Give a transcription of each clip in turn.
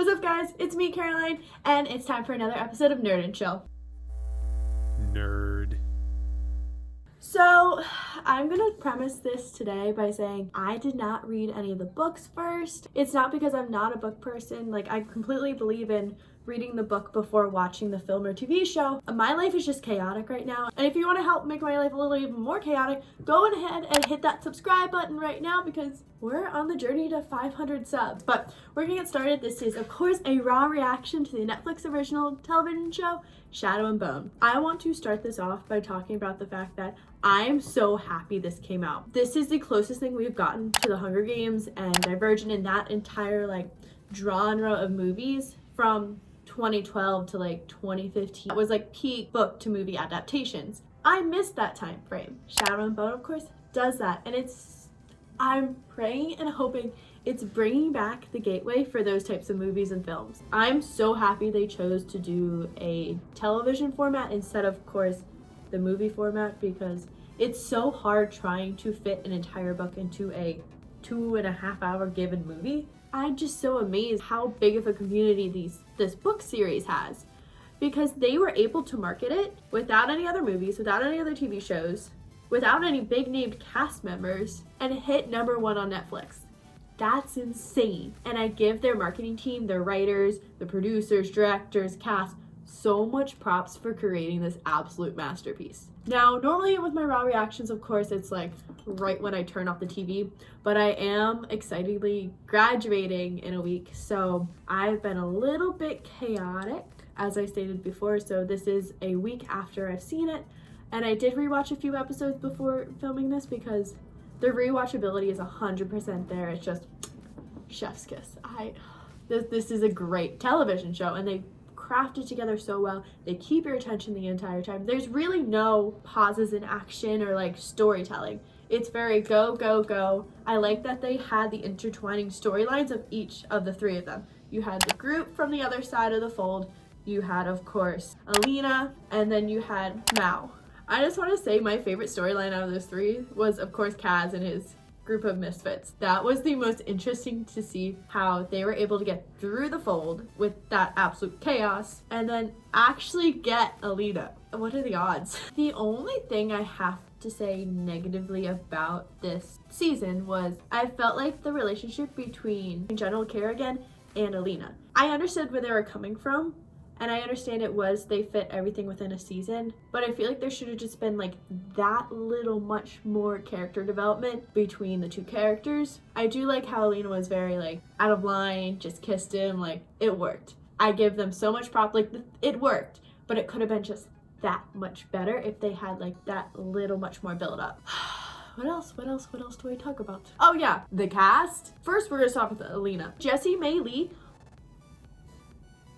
What's up, guys? It's me, Caroline, and it's time for another episode of Nerd and Chill. Nerd. So, I'm gonna premise this today by saying I did not read any of the books first. It's not because I'm not a book person. Like, I completely believe in reading the book before watching the film or TV show. My life is just chaotic right now. And if you want to help make my life a little even more chaotic, go ahead and hit that subscribe button right now because we're on the journey to 500 subs. But we're gonna get started. This is, of course, a raw reaction to the Netflix original television show, Shadow and Bone. I want to start this off by talking about the fact that I am so happy this came out. This is the closest thing we've gotten to the Hunger Games and Divergent in that entire genre of movies from 2012 to 2015. It was peak book to movie adaptations. I missed that time frame. Shadow and Bone, of course, does that, and I'm praying and hoping it's bringing back the gateway for those types of movies and films. I'm so happy they chose to do a television format instead of course, the movie format, because it's so hard trying to fit an entire book into a 2.5 hour given movie. I'm just so amazed how big of a community this book series has, because they were able to market it without any other movies, without any other TV shows, without any big named cast members, and hit #1 on Netflix. That's insane. And I give their marketing team, their writers, the producers, directors, cast, so much props for creating this absolute masterpiece. Now, normally with my raw reactions, of course, it's right when I turn off the TV, but I am excitedly graduating in a week, so I've been a little bit chaotic, as I stated before, so this is a week after I've seen it, and I did rewatch a few episodes before filming this because the rewatchability is 100% there. It's just chef's kiss. This is a great television show, and they craft it together so well. They keep your attention the entire time. There's really no pauses in action or storytelling. It's very go, go, go. I like that they had the intertwining storylines of each of the three of them. You had the group from the other side of the fold. You had, of course, Alina, and then you had Mao. I just want to say my favorite storyline out of those three was, of course, Kaz and his group of misfits. That was the most interesting to see how they were able to get through the fold with that absolute chaos and then actually get Alina. What are the odds? The only thing I have to say negatively about this season was I felt like the relationship between General Kerrigan and Alina. I understood where they were coming from, and I understand they fit everything within a season, but I feel like there should have just been that little much more character development between the two characters. I do like how Alina was very out of line, just kissed him, it worked. I give them so much prop, it worked, but it could have been just that much better if they had that little much more build up. What else do I talk about? Oh yeah, the cast. First we're gonna start with Alina. Jessie May Lee.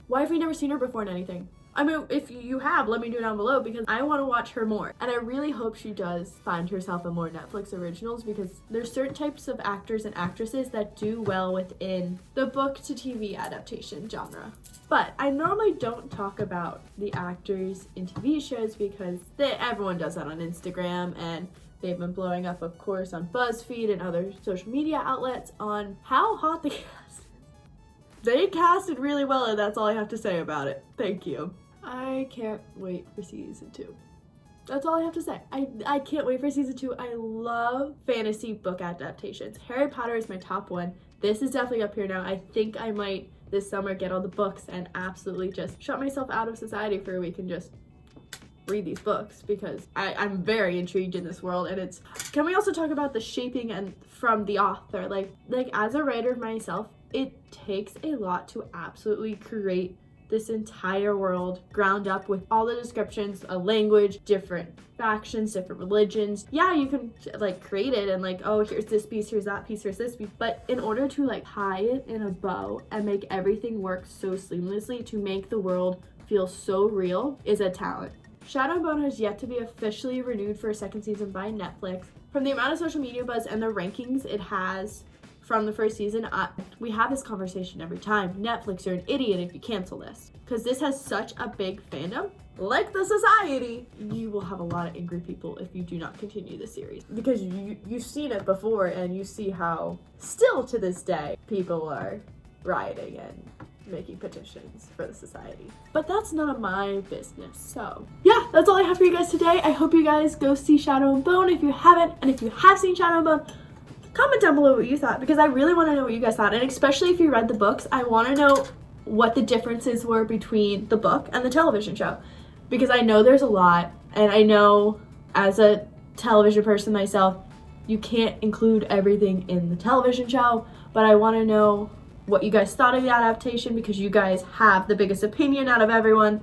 Why have we never seen her before in anything? I mean, if you have, let me know down below because I want to watch her more. And I really hope she does find herself in more Netflix originals because there's certain types of actors and actresses that do well within the book to TV adaptation genre. But I normally don't talk about the actors in TV shows because everyone does that on Instagram, and they've been blowing up, of course, on BuzzFeed and other social media outlets on how hot the cast is. They casted really well, and that's all I have to say about it. Thank you. I can't wait for season 2. That's all I have to say. I can't wait for season 2. I love fantasy book adaptations. Harry Potter is my top one. This is definitely up here now. I think I might this summer get all the books and absolutely just shut myself out of society for a week and just read these books because I'm very intrigued in this world. And can we also talk about the shaping and from the author? Like as a writer myself, it takes a lot to absolutely create this entire world ground up with all the descriptions, a language, different factions, different religions. Yeah, you can create it and oh, here's this piece, here's that piece, here's this piece. But in order to tie it in a bow and make everything work so seamlessly to make the world feel so real is a talent. Shadow and Bone has yet to be officially renewed for a second season by Netflix. From the amount of social media buzz and the rankings it has from the first season, we have this conversation every time. Netflix, you're an idiot if you cancel this. Because this has such a big fandom. Like the society, you will have a lot of angry people if you do not continue the series. Because you've seen it before and you see how, still to this day, people are rioting and making petitions for the society. But that's none of my business. So yeah, that's all I have for you guys today. I hope you guys go see Shadow and Bone if you haven't, and if you have seen Shadow and Bone, comment down below what you thought, because I really want to know what you guys thought, and especially if you read the books, I want to know what the differences were between the book and the television show, because I know there's a lot, and I know as a television person myself, you can't include everything in the television show, but I want to know what you guys thought of the adaptation, because you guys have the biggest opinion out of everyone.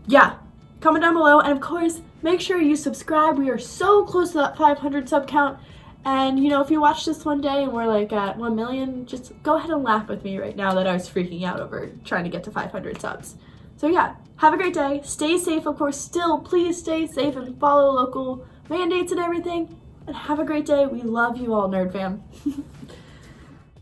Yeah, comment down below, and of course, make sure you subscribe. We are so close to that 500 sub count, and you know, if you watch this one day and we're like at 1 million, just go ahead and laugh with me right now that I was freaking out over trying to get to 500 subs. So yeah, have a great day, stay safe, of course, still, please stay safe and follow local mandates and everything, and have a great day. We love you all, Nerd Fam.